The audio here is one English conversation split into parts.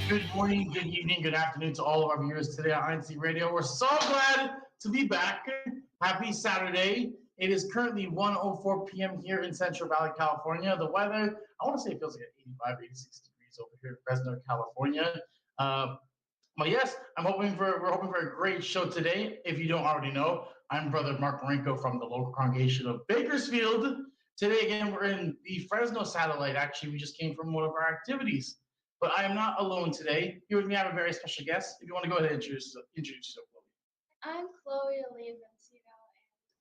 Good morning, good evening, good afternoon to all of our viewers today on INCRadio. We're so glad to be back. Happy Saturday. It is currently 1:04 p.m. here in Central Valley, California. The weather, I want to say it feels like 85, 86 degrees over here in Fresno, California. But yes, we're hoping for a great show today. If you don't already know, I'm Brother Mark Marenko from the local congregation of Bakersfield. Today again, we're in the Fresno satellite. Actually, we just came from one of our activities. But I am not alone today. Here with me, I have a very special guest. If you want to go ahead and introduce yourself, Chloe. I'm Chloe Olivencia, and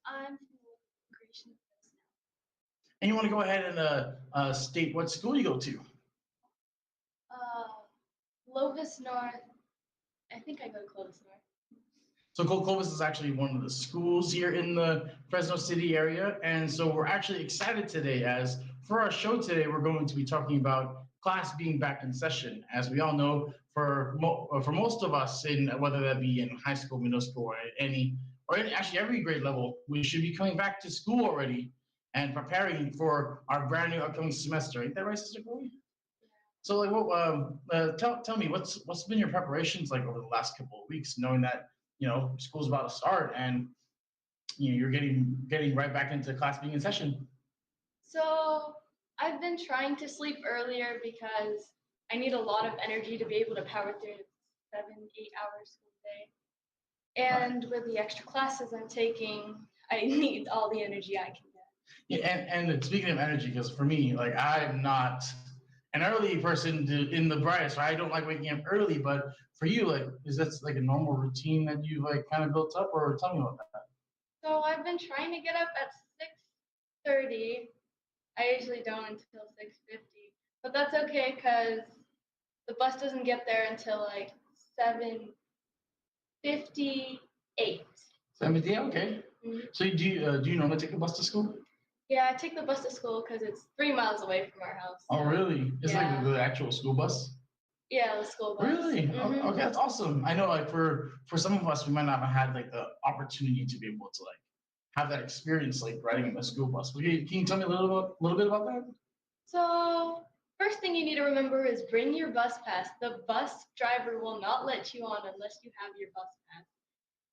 I'm from the congregation of Fresno. And you want to go ahead and state what school you go to. Clovis North. I think I go to Clovis North. So Clovis is actually one of the schools here in the Fresno City area. And so we're actually excited today, as for our show today, we're going to be talking about class being back in session. As we all know, for most of us, whether that be in high school, middle school, or actually every grade level, we should be coming back to school already and preparing for our brand new upcoming semester. Ain't that right, Sister Chloe? Yeah. So, tell me what's been your preparations like over the last couple of weeks, knowing that school's about to start and you're getting right back into class being in session. So I've been trying to sleep earlier because I need a lot of energy to be able to power through 7-8 hours school day. And with the extra classes I'm taking, I need all the energy I can get. Yeah, and speaking of energy, because for me, like, I'm not an early person in the brightest, so I don't like waking up early. But for you, like, is that like a normal routine that you've like kind of built up, or tell me about that? So I've been trying to get up at 6:30. I usually don't until 6:50, but that's okay because the bus doesn't get there until like 7:58. 7:58, okay. Mm-hmm. So do you normally take the bus to school? Yeah, I take the bus to school because it's 3 miles away from our house. Oh, really? It's like the actual school bus? Yeah, the school bus. Really? Mm-hmm. Okay, that's awesome. I know, like, for some of us, we might not have had like the opportunity to be able to like have that experience, like riding in the school bus. Can you tell me a little bit about that? So first thing you need to remember is bring your bus pass. The bus driver will not let you on unless you have your bus pass.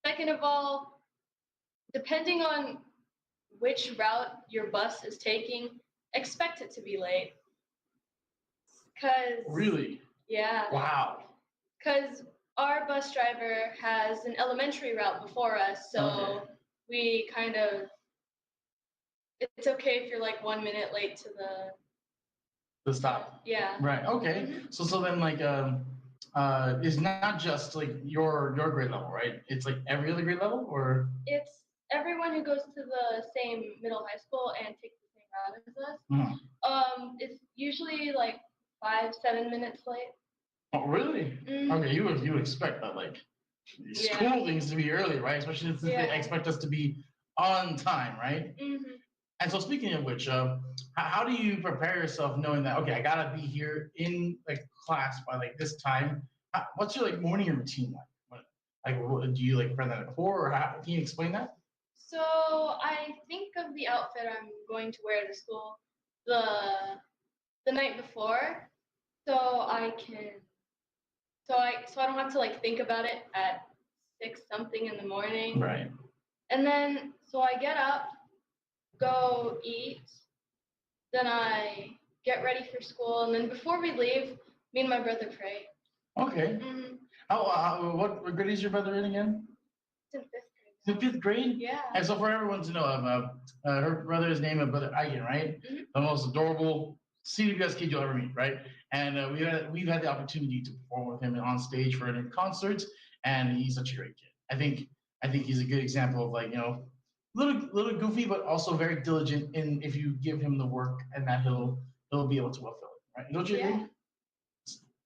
Second of all, depending on which route your bus is taking, expect it to be late. Really? Yeah. Wow. Because our bus driver has an elementary route before us, so we kind of, it's okay if you're like 1 minute late to the stop. Yeah. Right. Okay. Mm-hmm. So then like it's not just like your grade level, right? It's like every other grade level, or it's everyone who goes to the same middle high school and takes the same route as us. Mm-hmm. It's usually like 5-7 minutes late. Oh, really? Mm-hmm. Okay, you would expect that, like, school needs to be early, right? Especially since they expect us to be on time, right? Mm-hmm. And so, speaking of which, how do you prepare yourself knowing that, okay, I gotta be here in like class by like this time? What's your like morning routine like? Do you like prepare that before, or can you explain that? So I think of the outfit I'm going to wear to school the night before, so I don't have to like think about it at 6 something in the morning. Right. And then so I get up, go eat, then I get ready for school, and then before we leave, me and my brother pray. Okay. Mm-hmm. What grade is your brother in again? It's in 5th grade. In 5th grade? Yeah. And so for everyone to know, her brother's name is Brother Igan, right? Mm-hmm. The most adorable CWS kid you'll ever meet, right? And we've had the opportunity to perform with him on stage for a concert, and he's such a great kid. I think he's a good example of like, little goofy, but also very diligent. And if you give him the work, and that he'll be able to fulfill it, right? Don't you agree?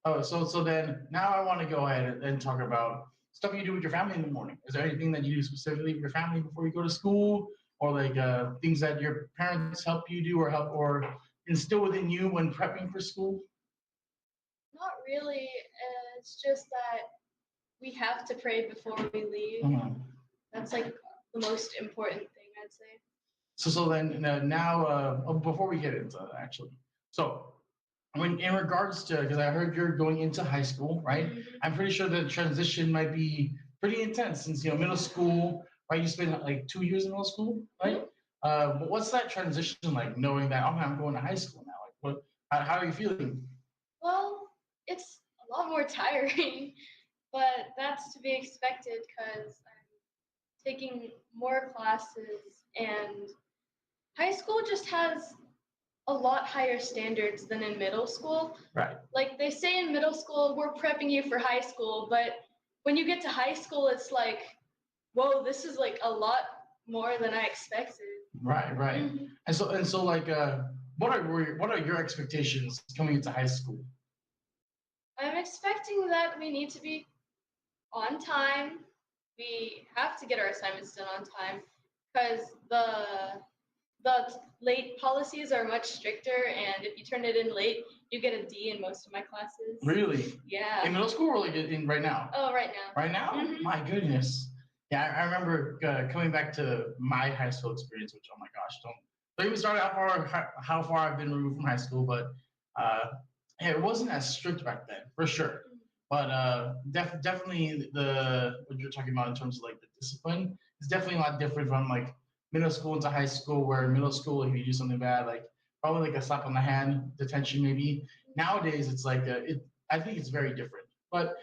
Oh, so then now I want to go ahead and talk about stuff you do with your family in the morning. Is there anything that you do specifically with your family before you go to school, or like things that your parents help you do or instill within you when prepping for school? Not really. It's just that we have to pray before we leave. Mm-hmm. That's like the most important thing, I'd say. So then now before we get into that, actually, so when in regards to, because I heard you're going into high school, right? Mhm. I'm pretty sure the transition might be pretty intense since middle school, right? You spent like 2 years in middle school, right? But what's that transition like, knowing that I'm going to high school now? Like, what? How are you feeling? Well, it's a lot more tiring, but that's to be expected because I'm taking more classes, and high school just has a lot higher standards than in middle school. Right. Like they say in middle school, we're prepping you for high school, but when you get to high school, it's like, whoa, this is like a lot more than I expected. Right. Right. Mhm. And so like, what are your expectations coming into high school? I'm expecting that we need to be on time. We have to get our assignments done on time because the late policies are much stricter, and if you turn it in late, you get a D in most of my classes. Really? Yeah. In middle school or like in right now? Oh, right now. Right now? Mhm. My goodness. Yeah, I remember coming back to my high school experience, which, oh my gosh, don't even start how far I've been removed from high school, but uh, yeah, it wasn't as strict back then, for sure. But definitely what you're talking about in terms of like the discipline is definitely a lot different from like middle school into high school, where in middle school, if you do something bad, like probably like a slap on the hand, detention maybe. Nowadays, it's like I think it's very different. But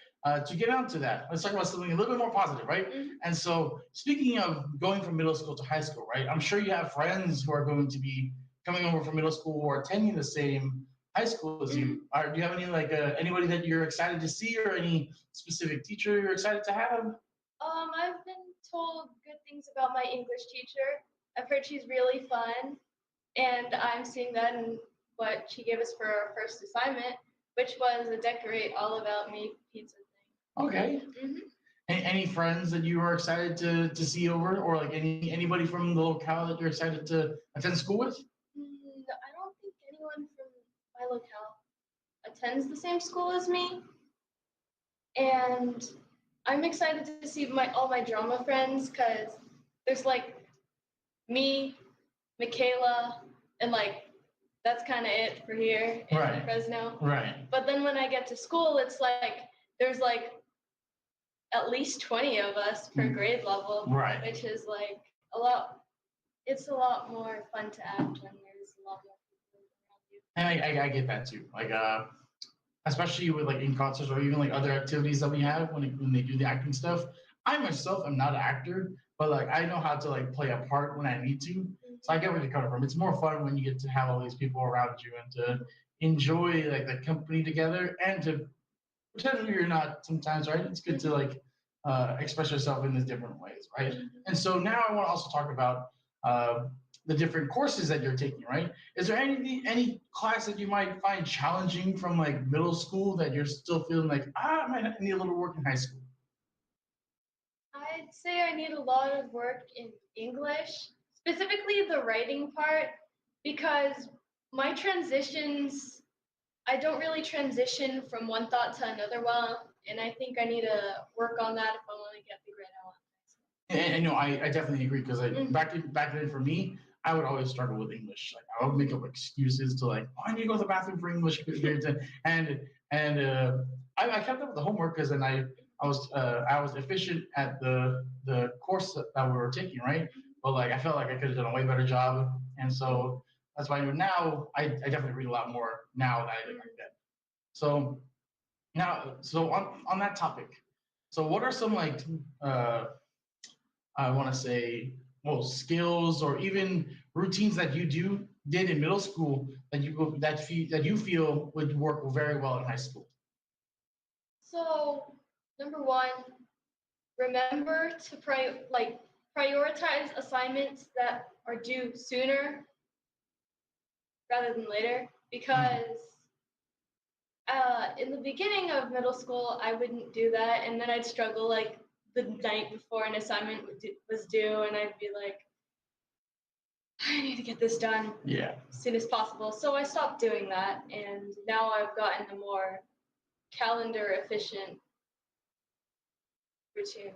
to get on to that, let's talk about something a little bit more positive, right? Mhm. And so, speaking of going from middle school to high school, right? I'm sure you have friends who are going to be coming over from middle school or attending the same high school as you. Do you have any like anybody that you're excited to see, or any specific teacher you're excited to have? I've been told good things about my English teacher. I've heard she's really fun, and I'm seeing that in what she gave us for our first assignment, which was a decorate all about me pizza Okay. thing. Hmm. Any friends that you are excited to see over, or like anybody from the locale that you're excited to attend school with? I don't think anyone from my locale attends the same school as me, and I'm excited to see all my drama friends because there's like me, Michaela, and like that's kind of it for here in Right. Fresno. Right. But then when I get to school, it's like there's like at least 20 of us per grade level, Right. which is like a lot. It's a lot more fun to act when there's a lot more people around you. And I get that too. Like especially with like in concerts or even like other activities that we have when they do the acting stuff. I myself am not an actor, but like I know how to like play a part when I need to. So I get where you're coming from. It's more fun when you get to have all these people around you and to enjoy like the company together, and to pretend you're not sometimes, right? It's good to like express yourself in these different ways, right? And so now I want to also talk about uh, the different courses that you're taking, right? Is there any class that you might find challenging from like middle school that you're still feeling like I might need a little work in high school? I'd say I need a lot of work in English, specifically the writing part, because my transitions, I don't really transition from one thought to another well, and I think I need to work on that if I want to get the grade I want. And no, I definitely agree, because Mhm. back then for me, I would always struggle with English. Like I would make up excuses to like, oh, I need to go to the bathroom for English periods, and I kept up with the homework because then I was efficient at the course that we were taking, right? But like I felt like I could have done a way better job, and so that's why I do now. I definitely read a lot more now than I did back then. So so on that topic, so what are some like uh, I want to say, well, skills or even routines that you did in middle school that you feel would work very well in high school? So, number one, remember to prioritize assignments that are due sooner rather than later, because in the beginning of middle school, I wouldn't do that, and then I'd struggle like the night before an assignment was due, and I'd be like, I need to get this done Yeah. as soon as possible. So I stopped doing that, and now I've gotten a more calendar efficient routine.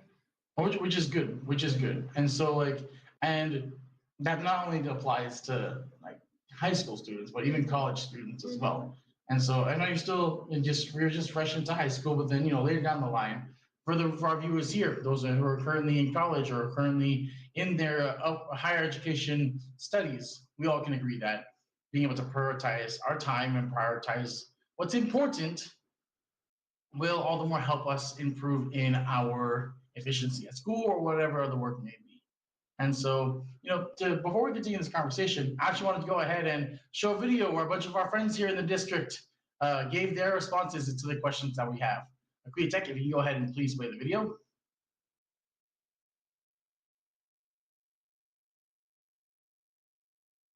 Which is good, which is good. And so like, and that not only applies to like high school students, but even college students as well. And so I know you're just fresh into high school, but then later down the line, for our viewers here, for those who are currently in college or currently in their higher education studies, we all can agree that being able to prioritize our time and prioritize what's important will all the more help us improve in our efficiency at school or whatever other work may be. And so, before we continue this conversation, I actually wanted to go ahead and show a video where a bunch of our friends here in the district gave their responses to the questions that we have. Tech, if you can go ahead and please play the video.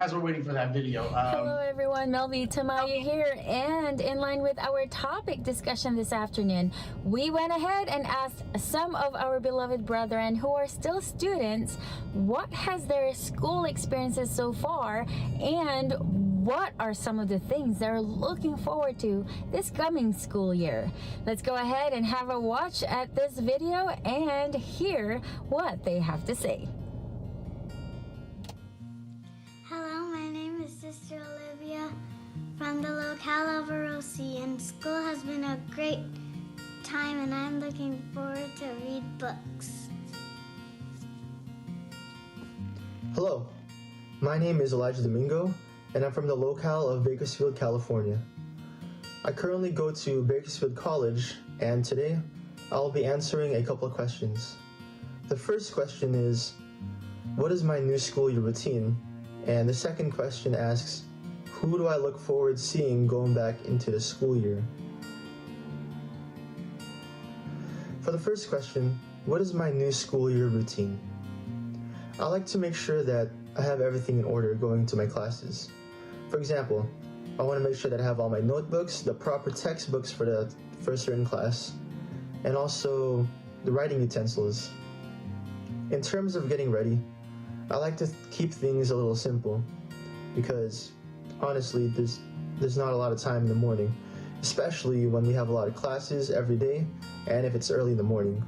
As we're waiting for that video. Hello everyone, Melvi Tamaya here, and in line with our topic discussion this afternoon, we went ahead and asked some of our beloved brethren who are still students what has their school experiences so far and what are some of the things they're looking forward to this coming school year. Let's go ahead and have a watch at this video and hear what they have to say. Hello, my name is Sister Olivia from the locale of Orosi, and school has been a great time and I'm looking forward to read books. Hello, my name is Elijah Domingo and I'm from the locale of Bakersfield, California. I currently go to Bakersfield College, and today I'll be answering a couple of questions. The first question is, what is my new school year routine? And the second question asks, who do I look forward to seeing going back into the school year? For the first question, what is my new school year routine? I like to make sure that I have everything in order going to my classes. For example, I want to make sure that I have all my notebooks, the proper textbooks for a certain class, and also the writing utensils. In terms of getting ready, I like to keep things a little simple because honestly, there's not a lot of time in the morning, especially when we have a lot of classes every day and if it's early in the morning.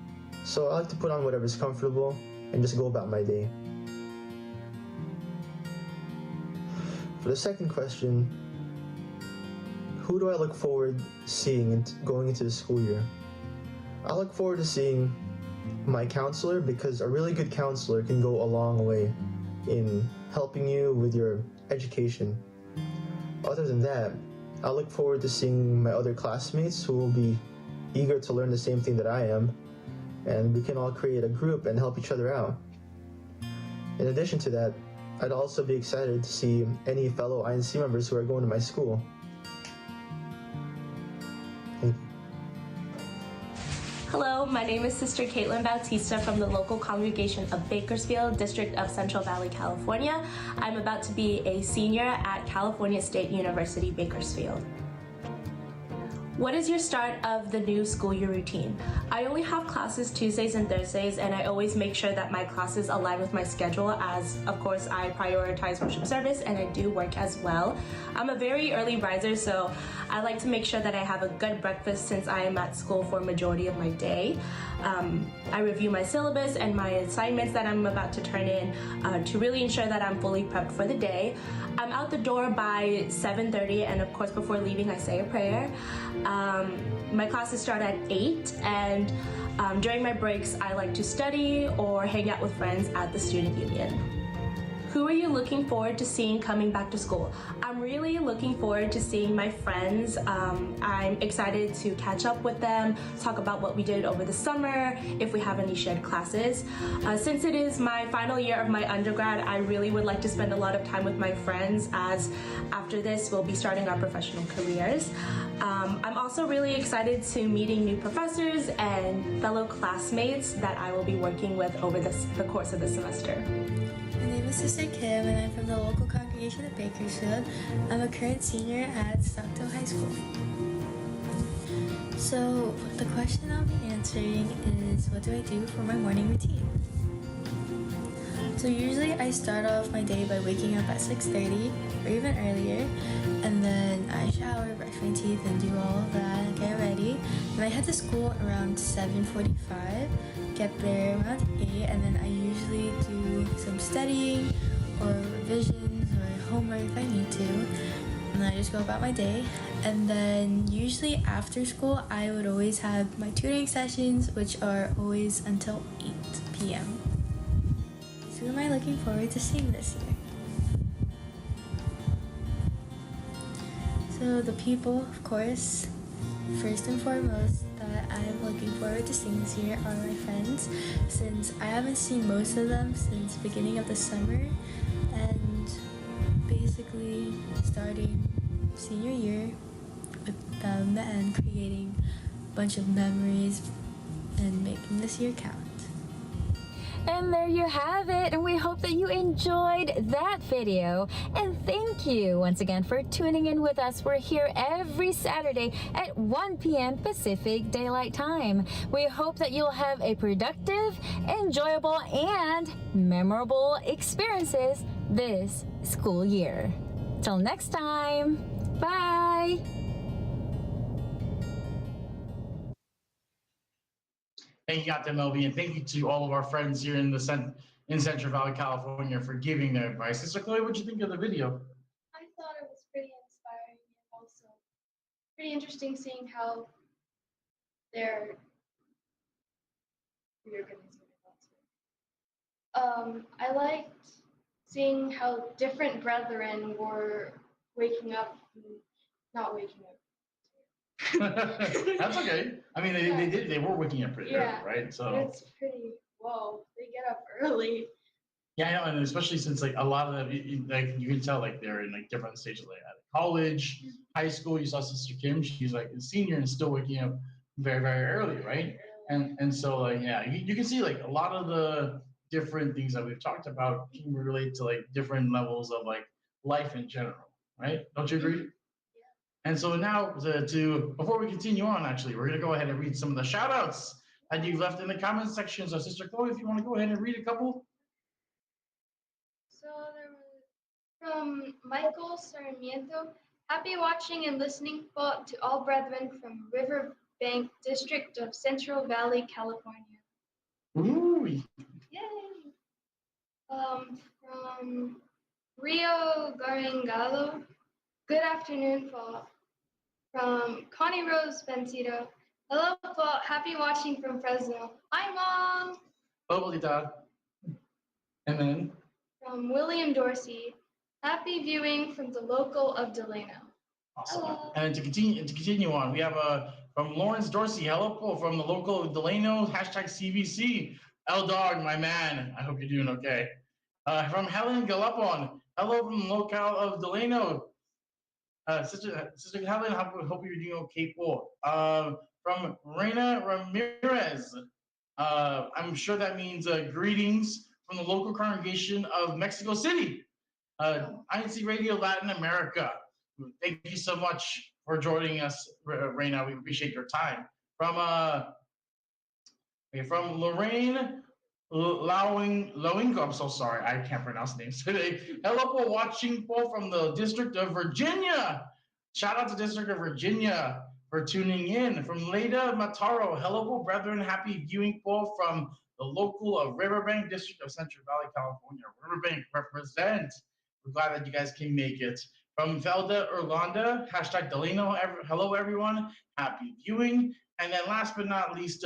So I like to put on whatever's comfortable and just go about my day. For the second question, who do I look forward to seeing going into the school year? I look forward to seeing my counselor, because a really good counselor can go a long way in helping you with your education. Other than that, I look forward to seeing my other classmates who will be eager to learn the same thing that I am, and we can all create a group and help each other out. In addition to that, I'd also be excited to see any fellow INC members who are going to my school. Thank you. Hello, my name is Sister Caitlin Bautista from the local congregation of Bakersfield, District of Central Valley, California. I'm about to be a senior at California State University, Bakersfield. What is your start of the new school year routine? I only have classes Tuesdays and Thursdays, and I always make sure that my classes align with my schedule, as of course I prioritize worship service and I do work as well. I'm a very early riser, so I like to make sure that I have a good breakfast since I am at school for a majority of my day. I review my syllabus and my assignments that I'm about to turn in to really ensure that I'm fully prepped for the day. I'm out the door by 7:30, and of course before leaving I say a prayer. My classes start at 8, and during my breaks I like to study or hang out with friends at the student union. Who are you looking forward to seeing coming back to school? I'm really looking forward to seeing my friends. I'm excited to catch up with them, talk about what we did over the summer, if we have any shared classes. Since it is my final year of my undergrad, I really would like to spend a lot of time with my friends, as after this we'll be starting our professional careers. I'm also really excited to meeting new professors and fellow classmates that I will be working with over the course of the semester. My name is Sister Kim, and I'm from the local congregation of Bakersfield. I'm a current senior at Stockton High School. So the question I'll be answering is, what do I do for my morning routine? So usually I start off my day by waking up at 6:30 or even earlier, and then I shower, brush my teeth, and do all of that and get ready. And I head to school around 7:45, get there around 8, and then I usually do some studying or revisions or homework if I need to. and I just go about my day. And then usually after school, I would always have my tutoring sessions, which are always until 8 p.m. So who am I looking forward to seeing this year? So the people, of course, first and foremost, that I'm looking forward to seeing this year are my friends, since I haven't seen most of them since the beginning of the summer, and basically starting senior year with them and creating a bunch of memories and making this year count. And there you have it, and we hope that you enjoyed that video. And thank you once again for tuning in with us. We're here every Saturday at 1 p.m. Pacific Daylight Time. We hope that you'll have a productive, enjoyable, and memorable experiences this school year. Till next time, bye! Thank you, Dr. Melvin, and thank you to all of our friends here in Central Valley, California, for giving their advice. Sister Chloe, what did you think of the video? I thought it was pretty inspiring and also pretty interesting seeing how their I liked seeing how different brethren were waking up, not waking up. That's okay. I mean, they were waking up pretty early, right? So it's pretty, whoa, they get up early. Yeah, I know, and especially since like a lot of them, like you can tell, like they're in like different stages, like at college, high school. You saw Sister Kim; she's like a senior and still waking up very, very early, right? And so like yeah, you can see like a lot of the different things that we've talked about can relate to like different levels of like life in general, right? Don't you agree? And so now, before we continue on, actually, we're going to go ahead and read some of the shout outs that you've left in the comment section. So, Sister Chloe, if you want to go ahead and read a couple. So, there was from Michael Sarmiento. Happy watching and listening to all brethren from Riverbank District of Central Valley, California. Ooh. Yay! From Rio Garangalo. Good afternoon, Paul. From Connie Rose Bencito. Hello, Paul. Happy watching from Fresno. Hi, Mom. Hello, Lita. And then? From William Dorsey. Happy viewing from the local of Delano. Awesome. Hello. And to continue on, we have from Lawrence Dorsey. Hello, Paul, from the local of Delano. #CBC. L-Dog, my man. I hope you're doing okay. From Helen Galapon. Hello from the locale of Delano. Sister Helen, I hope you're doing okay, Paul. From Reina Ramirez. I'm sure that means greetings from the local congregation of Mexico City. INCRadio Latin America. Thank you so much for joining us, Reina. We appreciate your time. From Lorraine Lowingo, I'm so sorry, I can't pronounce names today. Hello for watching, Paul, from the District of Virginia. Shout out to District of Virginia for tuning in. From Leda Mataro, hello, brethren, happy viewing, Paul, from the local of Riverbank District of Central Valley, California. Riverbank represent. We're glad that you guys can make it. From Velda Orlando, #Delano, hello, everyone, happy viewing. And then last but not least,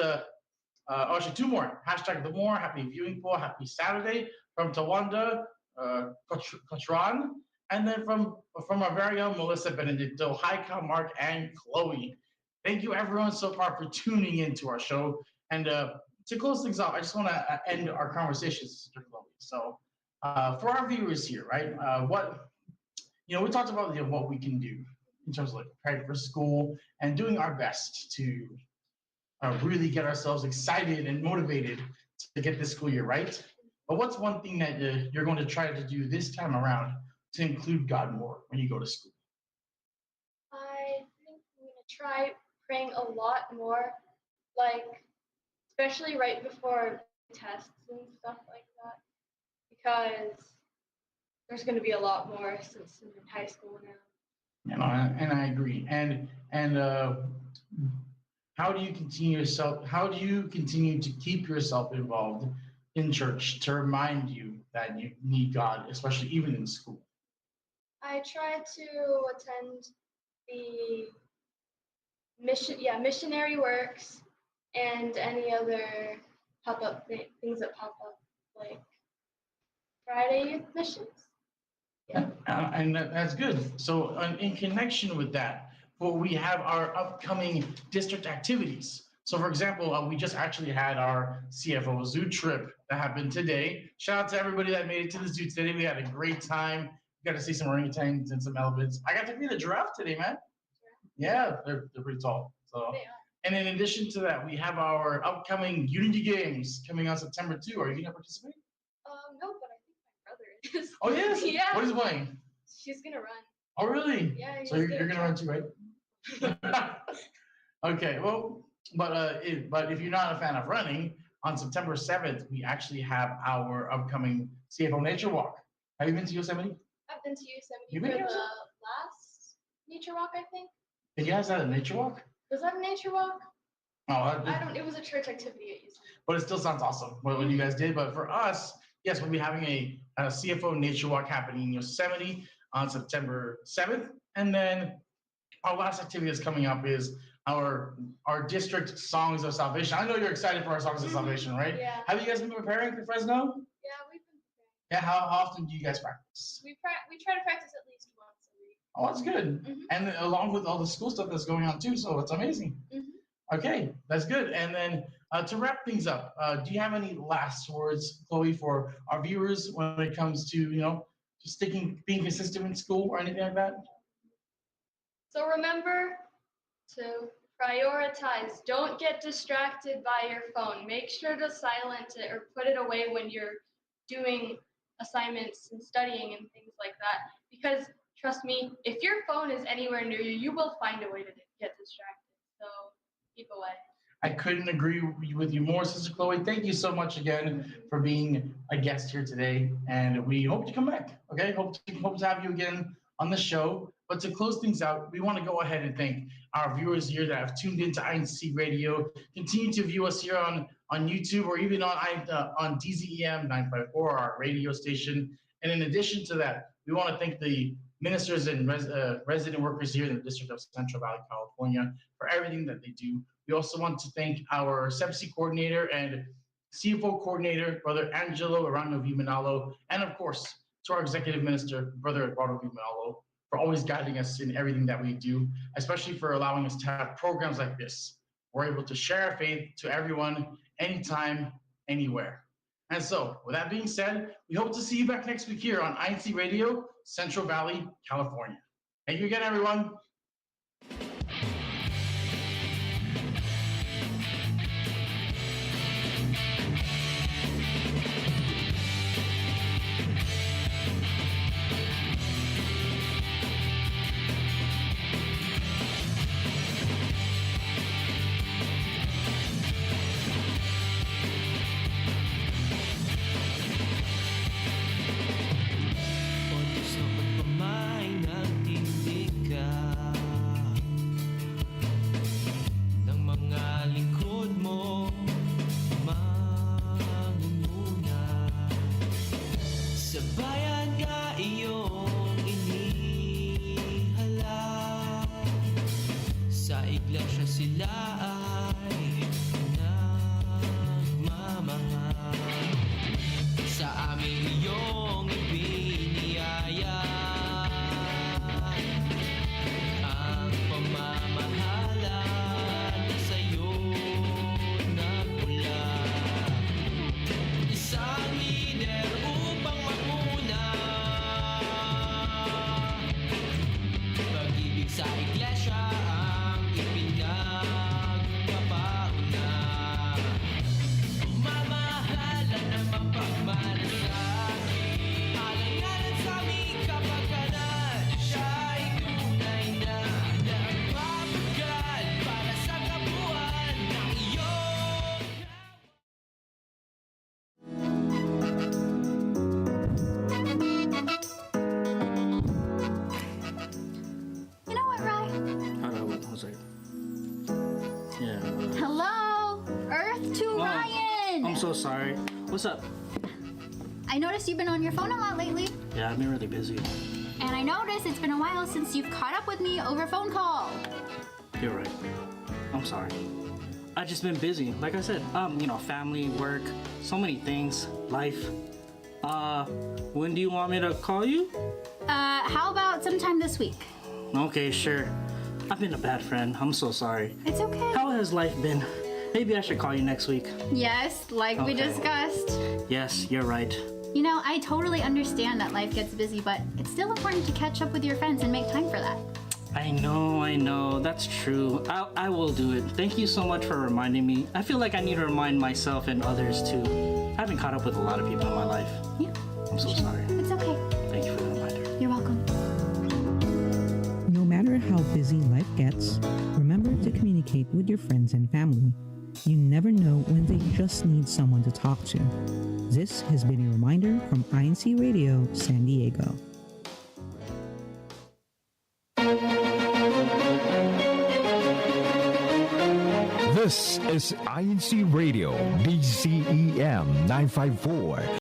actually two more. #The More, happy viewing, Paul, happy Saturday. From Tawanda Kotran, and then from our very own Melissa Benedicto. Hi, Cal, Mark, and Chloe. Thank you, everyone, so far for tuning into our show. And to close things off, I just want to end our conversation, Sister Chloe. So for our viewers here, right, we talked about what we can do in terms of like preparing for school and doing our best to really get ourselves excited and motivated to get this school year right. But what's one thing that you're going to try to do this time around to include God more when you go to school? I think I'm going to try praying a lot more, like especially right before tests and stuff like that, because there's going to be a lot more since I'm in high school now. And I agree. And how do you continue to keep yourself involved in church to remind you that you need God, especially even in school? I try to attend the missionary works and any other pop-up things that pop up, like Friday youth missions. And that's good. So in connection with that, well, we have our upcoming district activities. So for example, we just actually had our CFO zoo trip that happened today. Shout out to everybody that made it to the zoo today. We had a great time. We got to see some orangutans and some elephants. I got to meet a giraffe today, man. Yeah, they're pretty tall. So, and in addition to that, we have our upcoming Unity Games coming on September 2. Are you going to participate? No, but I think my brother is. Oh, yes? Yeah. What is he playing? She's gonna run. Oh, really? Yeah. So you're gonna run too, right? Okay. Well, but if you're not a fan of running, on September 7th, we actually have our upcoming CFO Nature Walk. Have you been to Yosemite? I've been to Yosemite You've been for to the Yosemite? last nature walk, I think. Did you guys have a nature walk? Was that a nature walk? Oh, I don't. It was a church activity at Yosemite. But it still sounds awesome what you guys did. But for us, yes, we'll be having a CFO Nature Walk happening in Yosemite on September 7th. And then our last activity that's coming up is our district Songs of Salvation. I know you're excited for our Songs of Salvation, right? Yeah. Have you guys been preparing for Fresno? Yeah, we've been preparing. Yeah, how often do you guys practice? We try to practice at least once a week. Oh, that's good. Mhm. And along with all the school stuff that's going on too, so it's amazing. Mhm. Okay, that's good. And then to wrap things up, do you have any last words, Chloe, for our viewers when it comes to, just being consistent in school or anything like that? So remember to prioritize. Don't get distracted by your phone. Make sure to silence it or put it away when you're doing assignments and studying and things like that. Because trust me, if your phone is anywhere near you, you will find a way to get distracted. So keep away. I couldn't agree with you more, Sister Chloe. Thank you so much again for being a guest here today. And we hope to come back, okay? Hope to have you again on the show. But to close things out, we want to go ahead and thank our viewers here that have tuned into INCRadio. Continue to view us here on YouTube or even on DZEM 954, our radio station. And in addition to that, we want to thank the ministers and resident workers here in the District of Central Valley, California, for everything that they do. We also want to thank our SEPC coordinator and CFO coordinator, Brother Angelo Arano Vimanalo, and of course, to our executive minister, Brother Eduardo Vimanalo, for always guiding us in everything that we do, especially for allowing us to have programs like this. We're able to share our faith to everyone, anytime, anywhere. And so, with that being said, we hope to see you back next week here on INCRadio, Central Valley, California. Thank you again, everyone. Sa iglesia sila ay nagmamahal. Sa amin iyong ibiniyaya ang pamamahalan na sa'yo nagmula. Isang lider upang magmuna, pag-ibig sa iglesia ang ipinagpapauna. Mamahalan na mapagmalasakit, alangalan sa aming kapakanan. Siya'y tunay na nagpapagal para sa kabuuan ng iyong You know what, Rye? I know, what was it? Yeah. Hello? Earth to Oh, Ryan! I'm so sorry. What's up? I noticed you've been on your phone a lot lately. Yeah, I've been really busy. And And I noticed it's been a while since you've caught up with me over phone call. You're right. I'm sorry. I've just been busy. Like I said, family, work, so many things, life. When do you want me to call you? How about sometime this week? Okay, sure. I've been a bad friend. I'm so sorry. It's okay. How has life been? Maybe I should call you next week. Yes, like we Okay. discussed. Yes, you're right. You know, I totally understand that life gets busy, but it's still important to catch up with your friends and make time for that. I know. That's true. I will do it. Thank you so much for reminding me. I feel like I need to remind myself and others too. I haven't caught up with a lot of people in my life. Yeah. I'm so sorry. It's okay. Thank you for the reminder. You're welcome. No matter how busy life gets, remember to communicate with your friends and family. You never know when they just need someone to talk to. This has been a reminder from INCRadio San Diego. This is INC Radio, DCEM 954.